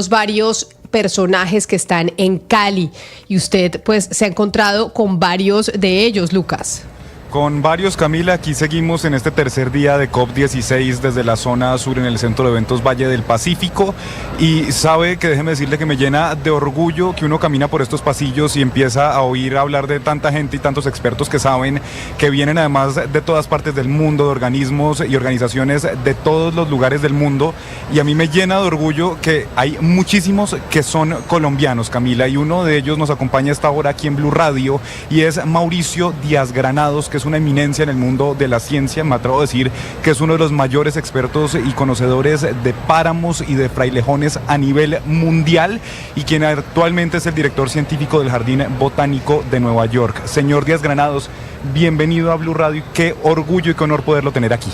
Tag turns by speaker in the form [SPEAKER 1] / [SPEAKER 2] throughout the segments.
[SPEAKER 1] Varios personajes que están en Cali y usted pues se ha encontrado con varios de ellos, Lucas.
[SPEAKER 2] Con varios, Camila, aquí seguimos en este tercer día de COP16 desde la zona sur en el Centro de Eventos Valle del Pacífico, y sabe que déjeme decirle que me llena de orgullo que uno camina por estos pasillos y empieza a oír hablar de tanta gente y tantos expertos que saben, que vienen además de todas partes del mundo, de organismos y organizaciones de todos los lugares del mundo, y a mí me llena de orgullo que hay muchísimos que son colombianos, Camila, y uno de ellos nos acompaña esta hora aquí en Blue Radio y es Mauricio Díaz Granados, que es una eminencia en el mundo de la ciencia. Me atrevo a decir que es uno de los mayores expertos y conocedores de páramos y de frailejones a nivel mundial, y quien actualmente es el director científico del Jardín Botánico de Nueva York. Señor Díaz Granados, bienvenido a Blue Radio. Qué orgullo y qué honor poderlo tener aquí.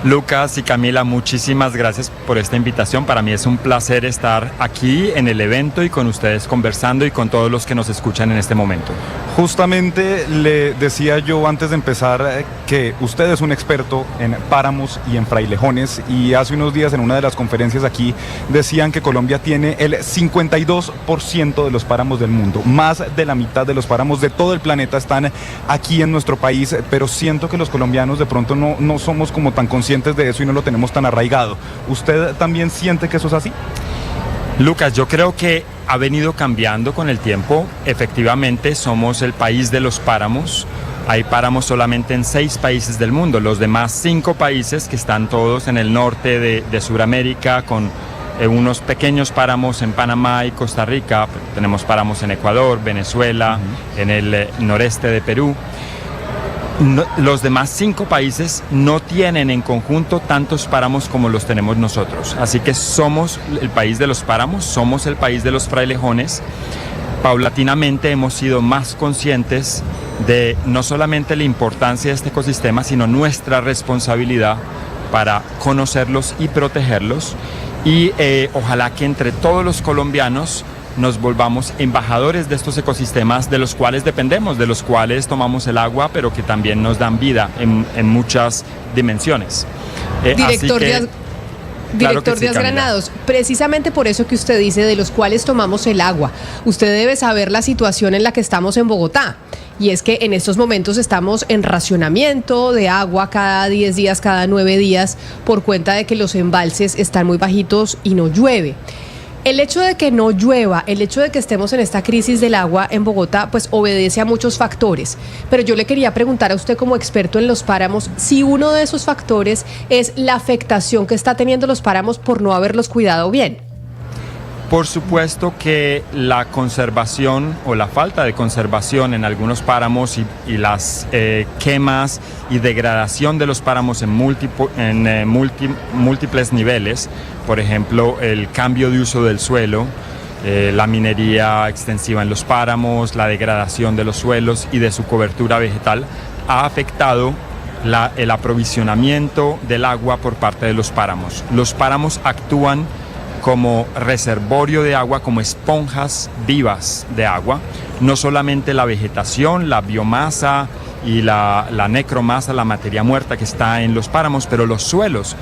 [SPEAKER 3] Lucas y Camila, muchísimas gracias por esta invitación. Para mí es un placer estar aquí en el evento y con ustedes conversando y con todos los que nos escuchan en este momento.
[SPEAKER 2] Justamente le decía yo antes de empezar que usted es un experto en páramos y en frailejones, y hace unos días en una de las conferencias aquí decían que Colombia tiene el 52% de los páramos del mundo. Más de la mitad de los páramos de todo el planeta están aquí en nuestro país, pero siento que los colombianos de pronto no somos como tan conscientes de eso y no lo tenemos tan arraigado. ¿Usted también siente que eso es así?
[SPEAKER 3] Lucas, yo creo que ha venido cambiando con el tiempo. Efectivamente, somos el país de los páramos. Hay páramos solamente en 6 países del mundo. Los demás 5 países, que están todos en el norte de Sudamérica, con unos pequeños páramos en Panamá y Costa Rica. Tenemos páramos en Ecuador, Venezuela, en el noreste de Perú. Los demás 5 países no tienen en conjunto tantos páramos como los tenemos nosotros. Así que somos el país de los páramos, somos el país de los frailejones. Paulatinamente hemos sido más conscientes de no solamente la importancia de este ecosistema, sino nuestra responsabilidad para conocerlos y protegerlos. Y ojalá que entre todos los colombianos nos volvamos embajadores de estos ecosistemas de los cuales dependemos, de los cuales tomamos el agua, pero que también nos dan vida en muchas dimensiones.
[SPEAKER 1] Director Díaz Granados, precisamente por eso que usted dice de los cuales tomamos el agua, usted debe saber la situación en la que estamos en Bogotá. Y es que en estos momentos estamos en racionamiento de agua cada 10 días, cada 9 días, por cuenta de que los embalses están muy bajitos y no llueve. El hecho de que no llueva, el hecho de que estemos en esta crisis del agua en Bogotá, pues obedece a muchos factores. Pero yo le quería preguntar a usted, como experto en los páramos, si uno de esos factores es la afectación que está teniendo los páramos por no haberlos cuidado bien.
[SPEAKER 3] Por supuesto que la conservación o la falta de conservación en algunos páramos y las quemas y degradación de los páramos en múltiples niveles, por ejemplo, el cambio de uso del suelo, la minería extensiva en los páramos, la degradación de los suelos y de su cobertura vegetal, ha afectado el aprovisionamiento del agua por parte de los páramos. Los páramos actúan como reservorio de agua, como esponjas vivas de agua. No solamente la vegetación, la biomasa y la necromasa, la materia muerta que está en los páramos, pero los suelos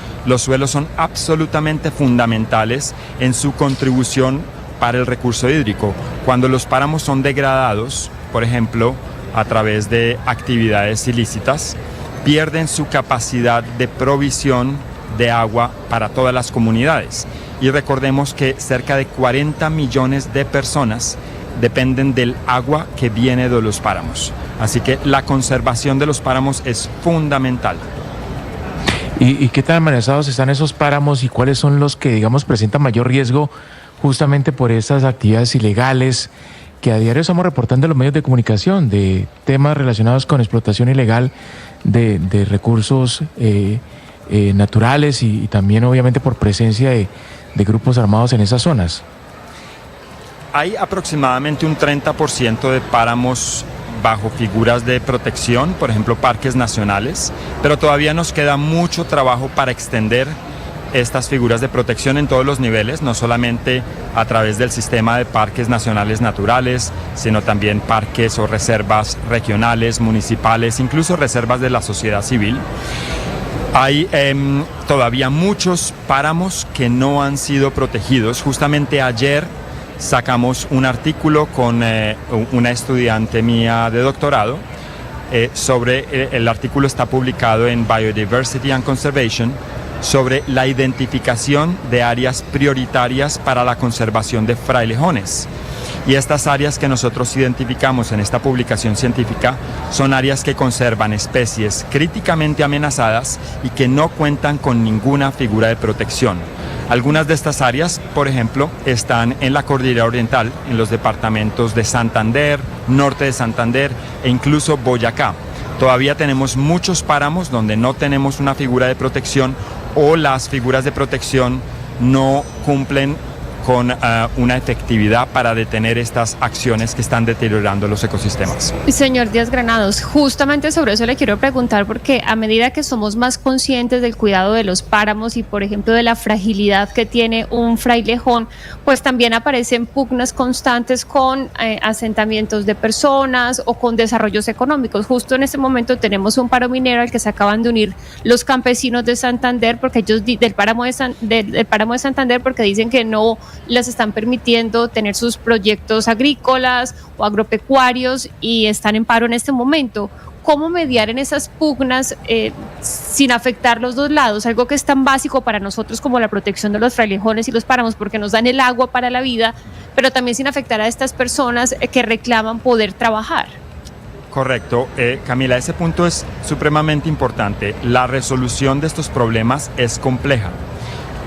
[SPEAKER 3] son absolutamente fundamentales en su contribución para el recurso hídrico. Cuando los páramos son degradados, por ejemplo, a través de actividades ilícitas, pierden su capacidad de provisión de agua para todas las comunidades. Y recordemos que cerca de 40 millones de personas dependen del agua que viene de los páramos. Así que la conservación de los páramos es fundamental.
[SPEAKER 4] ¿Y qué tan amenazados están esos páramos y cuáles son los que, digamos, presentan mayor riesgo justamente por estas actividades ilegales que a diario estamos reportando en los medios de comunicación, de temas relacionados con explotación ilegal de recursos naturales y también obviamente por presencia de grupos armados en esas zonas?
[SPEAKER 3] Hay aproximadamente un 30% de páramos bajo figuras de protección, por ejemplo parques nacionales, pero todavía nos queda mucho trabajo para extender estas figuras de protección en todos los niveles, no solamente a través del sistema de parques nacionales naturales, sino también parques o reservas regionales, municipales, incluso reservas de la sociedad civil. Hay todavía muchos páramos que no han sido protegidos. Justamente ayer sacamos un artículo con una estudiante mía de doctorado el artículo está publicado en Biodiversity and Conservation sobre la identificación de áreas prioritarias para la conservación de frailejones. Y estas áreas que nosotros identificamos en esta publicación científica son áreas que conservan especies críticamente amenazadas y que no cuentan con ninguna figura de protección. Algunas de estas áreas, por ejemplo, están en la Cordillera Oriental, en los departamentos de Santander, norte de Santander e incluso Boyacá. Todavía tenemos muchos páramos donde no tenemos una figura de protección o las figuras de protección no cumplen con una efectividad para detener estas acciones que están deteriorando los ecosistemas.
[SPEAKER 5] Señor Díaz Granados, justamente sobre eso le quiero preguntar, porque a medida que somos más conscientes del cuidado de los páramos y, por ejemplo, de la fragilidad que tiene un frailejón, pues también aparecen pugnas constantes con asentamientos de personas o con desarrollos económicos. Justo en este momento tenemos un paro minero al que se acaban de unir los campesinos de Santander, porque ellos del páramo de Santander, porque dicen que no les están permitiendo tener sus proyectos agrícolas o agropecuarios y están en paro en este momento. ¿Cómo mediar en esas pugnas sin afectar los dos lados? Algo que es tan básico para nosotros como la protección de los frailejones y los páramos, porque nos dan el agua para la vida, pero también sin afectar a estas personas que reclaman poder trabajar.
[SPEAKER 3] Correcto. Camila, ese punto es supremamente importante. La resolución de estos problemas es compleja.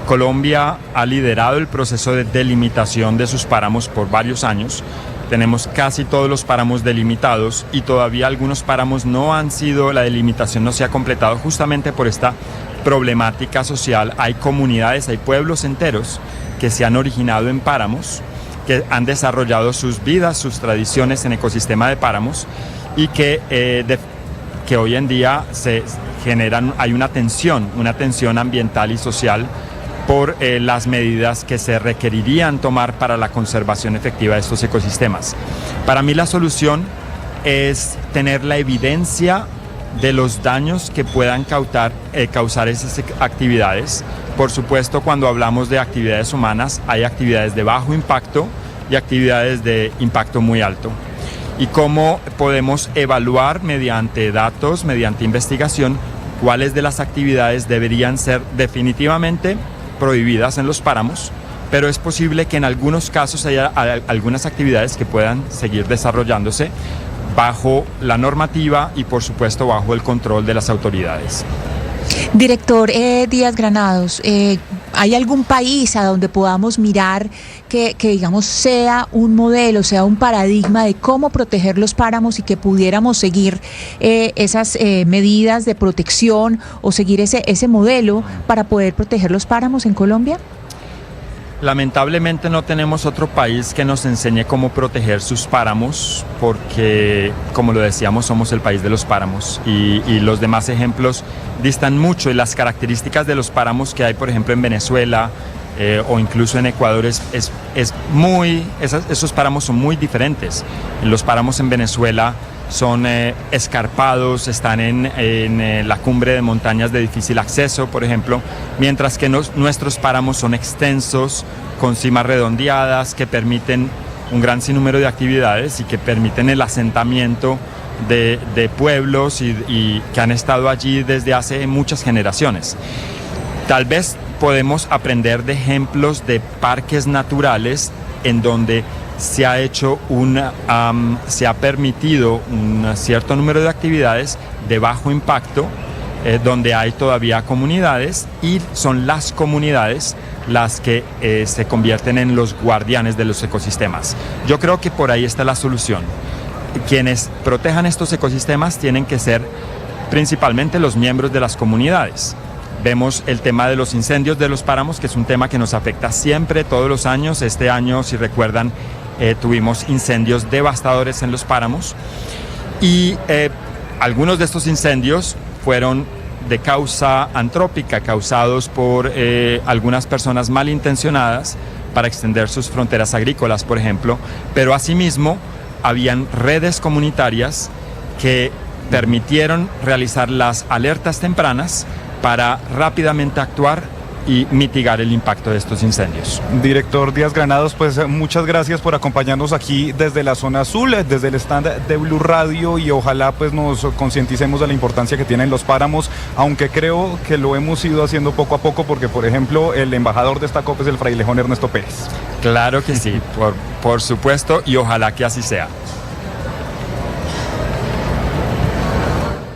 [SPEAKER 3] Colombia ha liderado el proceso de delimitación de sus páramos por varios años. Tenemos casi todos los páramos delimitados y todavía algunos páramos la delimitación no se ha completado justamente por esta problemática social. Hay comunidades, hay pueblos enteros que se han originado en páramos, que han desarrollado sus vidas, sus tradiciones en ecosistema de páramos y que hoy en día hay una tensión ambiental y social por las medidas que se requerirían tomar para la conservación efectiva de estos ecosistemas. Para mí la solución es tener la evidencia de los daños que puedan causar esas actividades. Por supuesto, cuando hablamos de actividades humanas, hay actividades de bajo impacto y actividades de impacto muy alto. Y cómo podemos evaluar mediante datos, mediante investigación, cuáles de las actividades deberían ser definitivamente prohibidas en los páramos, pero es posible que en algunos casos haya algunas actividades que puedan seguir desarrollándose bajo la normativa y por supuesto bajo el control de las autoridades.
[SPEAKER 6] Director Díaz Granados, ¿hay algún país a donde podamos mirar que digamos sea un modelo, sea un paradigma de cómo proteger los páramos y que pudiéramos seguir esas medidas de protección o seguir ese modelo para poder proteger los páramos en Colombia?
[SPEAKER 3] Lamentablemente no tenemos otro país que nos enseñe cómo proteger sus páramos porque, como lo decíamos, somos el país de los páramos y los demás ejemplos distan mucho y las características de los páramos que hay, por ejemplo, en Venezuela o incluso en Ecuador esos páramos son muy diferentes. Los páramos en Venezuela son escarpados, están en la cumbre de montañas de difícil acceso, por ejemplo, mientras que nuestros páramos son extensos, con cimas redondeadas, que permiten un gran sinnúmero de actividades y que permiten el asentamiento de pueblos y que han estado allí desde hace muchas generaciones. Tal vez podemos aprender de ejemplos de parques naturales en donde se ha permitido un cierto número de actividades de bajo impacto, donde hay todavía comunidades y son las comunidades las que se convierten en los guardianes de los ecosistemas. Yo creo que por ahí está la solución. Quienes protejan estos ecosistemas tienen que ser principalmente los miembros de las comunidades. Vemos el tema de los incendios de los páramos, que es un tema que nos afecta siempre, todos los años. Este año, si recuerdan, tuvimos incendios devastadores en los páramos y algunos de estos incendios fueron de causa antrópica, causados por algunas personas malintencionadas para extender sus fronteras agrícolas, por ejemplo, pero asimismo habían redes comunitarias que permitieron realizar las alertas tempranas para rápidamente actuar y mitigar el impacto de estos incendios.
[SPEAKER 2] Director Díaz Granados, pues muchas gracias por acompañarnos aquí desde la zona azul, desde el stand de Blue Radio, y ojalá pues nos concienticemos de la importancia que tienen los páramos, aunque creo que lo hemos ido haciendo poco a poco, porque por ejemplo el embajador de esta COP es el frailejón Ernesto Pérez.
[SPEAKER 3] Claro que sí, por supuesto, y ojalá que así sea.